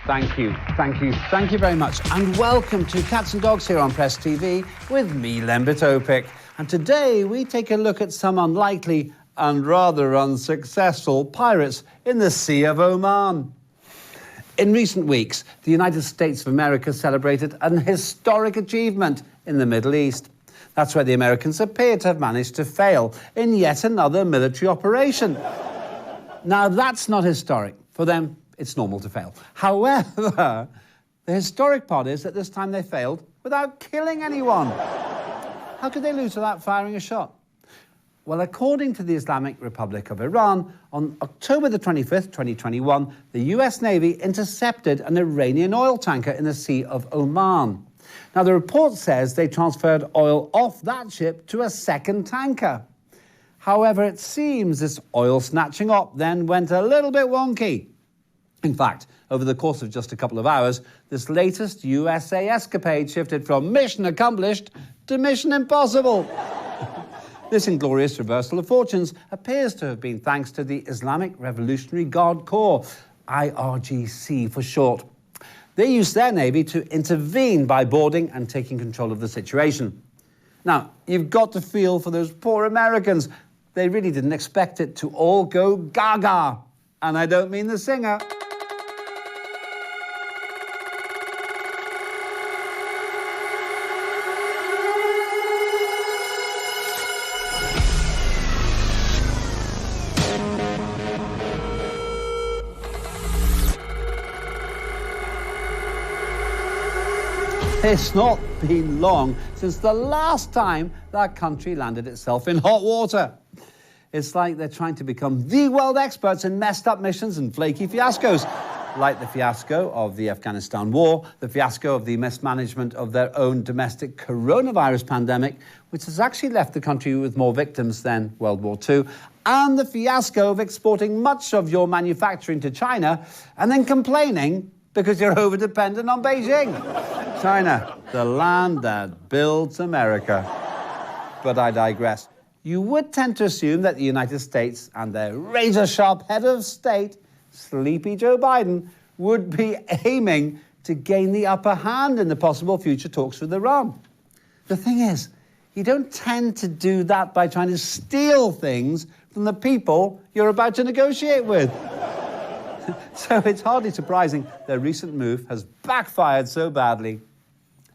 Thank you very much. And welcome to Cats and Dogs here on Press TV with me, Lembit Opik. And today we take a look at some unlikely and rather unsuccessful pirates in the Sea of Oman. In recent weeks, the United States of America celebrated an historic achievement in the Middle East. That's where the Americans appear to have managed to fail in yet another military operation. Now, that's not historic. For them, it's normal to fail. However, the historic part is that this time they failed without killing anyone. How could they lose without firing a shot? Well, according to the Islamic Republic of Iran, on October the 25th, 2021, the US Navy intercepted an Iranian oil tanker in the Sea of Oman. Now, the report says they transferred oil off that ship to a second tanker. However, it seems this oil-snatching op then went a little bit wonky. In fact, over the course of just a couple of hours, this latest USA escapade shifted from mission accomplished to mission impossible. This inglorious reversal of fortunes appears to have been thanks to the Islamic Revolutionary Guard Corps, IRGC for short. They used their navy to intervene by boarding and taking control of the situation. Now, you've got to feel for those poor Americans. They really didn't expect it to all go gaga. And I don't mean the singer. It's not been long since the last time that country landed itself in hot water. It's like they're trying to become the world experts in messed up missions and flaky fiascos, like the fiasco of the Afghanistan war, the fiasco of the mismanagement of their own domestic coronavirus pandemic, which has actually left the country with more victims than World War II, and the fiasco of exporting much of your manufacturing to China and then complaining because you're over-dependent on Beijing. China, the land that builds America. But I digress. You would tend to assume that the United States and their razor-sharp head of state, sleepy Joe Biden, would be aiming to gain the upper hand in the possible future talks with Iran. The thing is, you don't tend to do that by trying to steal things from the people you're about to negotiate with. So it's hardly surprising their recent move has backfired so badly.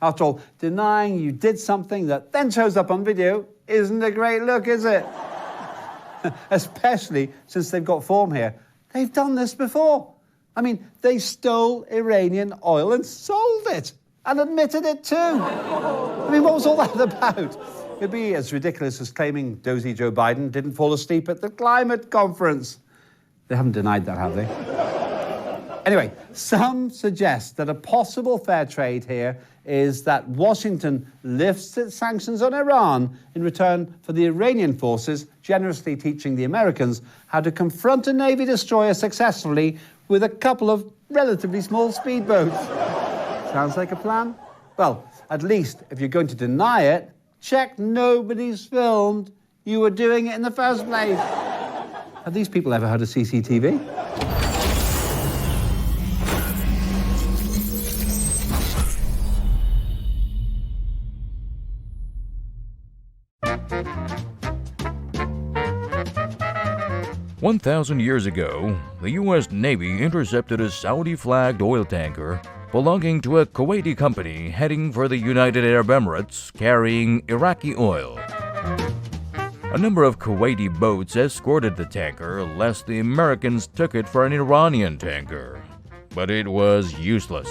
After all, denying you did something that then shows up on video isn't a great look, is it? Especially since they've got form here. They've done this before. I mean, they stole Iranian oil and sold it, and admitted it too. I mean, what was all that about? It'd be as ridiculous as claiming dozy Joe Biden didn't fall asleep at the climate conference. They haven't denied that, have they? Anyway, some suggest that a possible fair trade here is that Washington lifts its sanctions on Iran in return for the Iranian forces generously teaching the Americans how to confront a Navy destroyer successfully with a couple of relatively small speedboats. Sounds like a plan? Well, at least if you're going to deny it, check nobody's filmed you were doing it in the first place. Have these people ever heard of CCTV? "1,000 years ago, the U.S. Navy intercepted a Saudi-flagged oil tanker belonging to a Kuwaiti company heading for the United Arab Emirates carrying Iraqi oil. A number of Kuwaiti boats escorted the tanker lest the Americans took it for an Iranian tanker, but it was useless.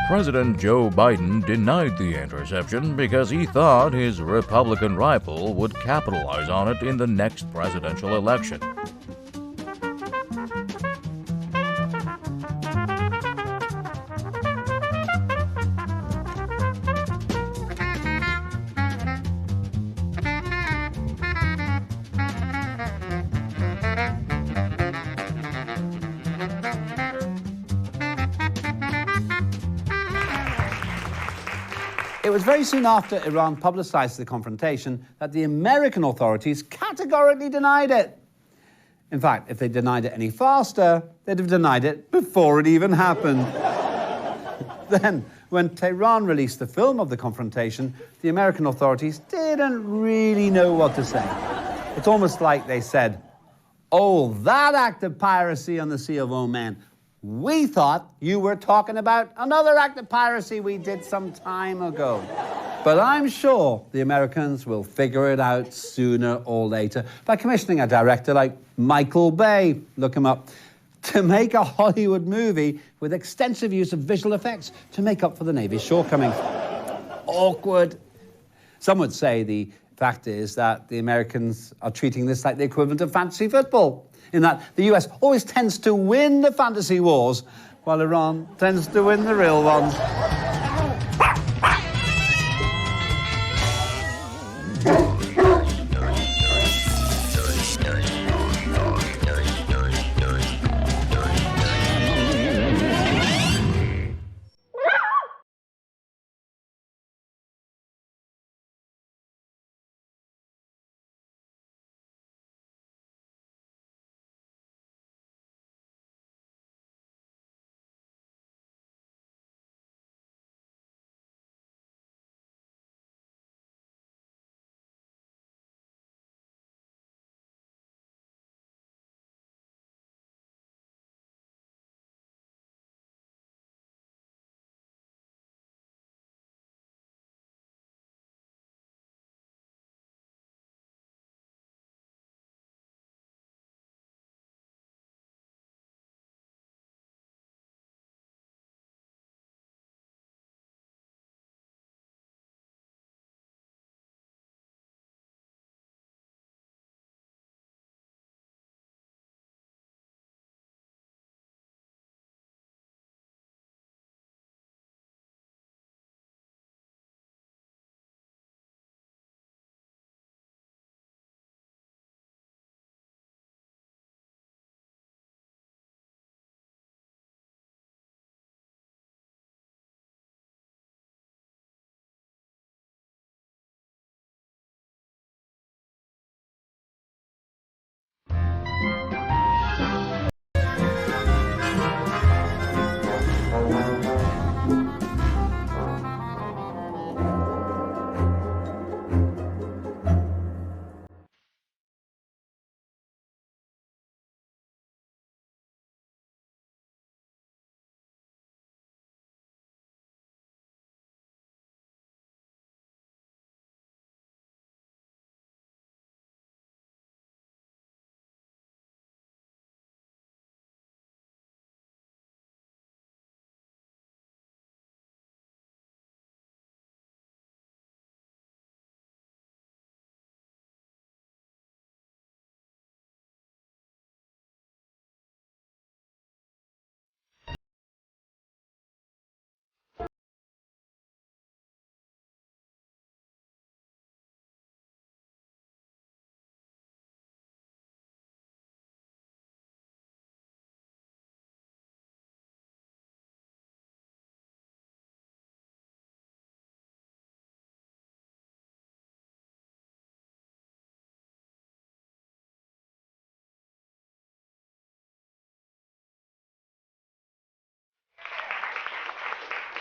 President Joe Biden denied the interception because he thought his Republican rival would capitalize on it in the next presidential election. It was very soon after Iran publicised the confrontation that the American authorities categorically denied it. In fact, if they denied it any faster, they'd have denied it before it even happened. Then, when Tehran released the film of the confrontation, the American authorities didn't really know what to say. It's almost like they said, "Oh, that act of piracy on the Sea of Oman. We thought you were talking about another act of piracy we did some time ago." But I'm sure the Americans will figure it out sooner or later by commissioning a director like Michael Bay, look him up, to make a Hollywood movie with extensive use of visual effects to make up for the Navy's shortcomings. Awkward. Some would say the fact is that the Americans are treating this like the equivalent of fantasy football, in that the US always tends to win the fantasy wars, while Iran tends to win the real ones.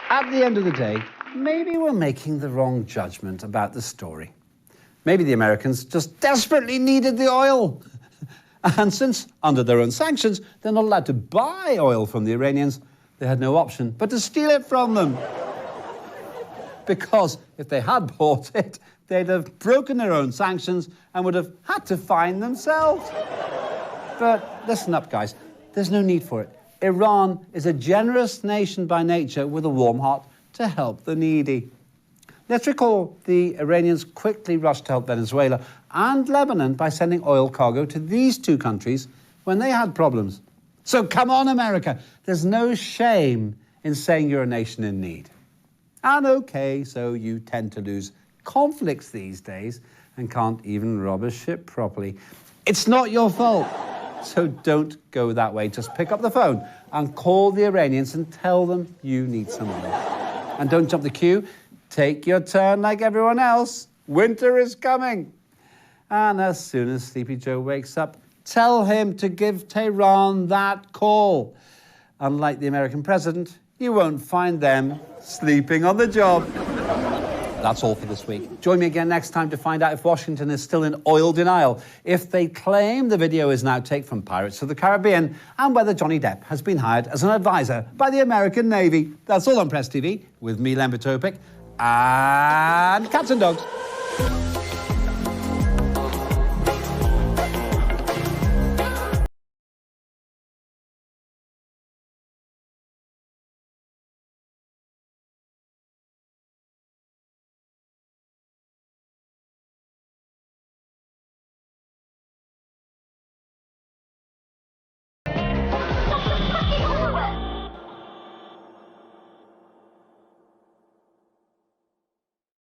At the end of the day, maybe we're making the wrong judgment about the story. Maybe the Americans just desperately needed the oil. And since, under their own sanctions, they're not allowed to buy oil from the Iranians, they had no option but to steal it from them. Because if they had bought it, they'd have broken their own sanctions and would have had to fine themselves. But listen up, guys. There's no need for it. Iran is a generous nation by nature with a warm heart to help the needy. Let's recall the Iranians quickly rushed to help Venezuela and Lebanon by sending oil cargo to these two countries when they had problems. So come on, America. There's no shame in saying you're a nation in need. And okay, so you tend to lose conflicts these days and can't even rob a ship properly. It's not your fault. So don't go that way. Just pick up the phone and call the Iranians and tell them you need some oil. And don't jump the queue. Take your turn like everyone else. Winter is coming. And as soon as Sleepy Joe wakes up, tell him to give Tehran that call. Unlike the American president, you won't find them sleeping on the job. That's all for this week. Join me again next time to find out if Washington is still in oil denial, if they claim the video is an outtake from Pirates of the Caribbean, and whether Johnny Depp has been hired as an advisor by the American Navy. That's all on Press TV with me, Lembit Topik, and Cats and Dogs.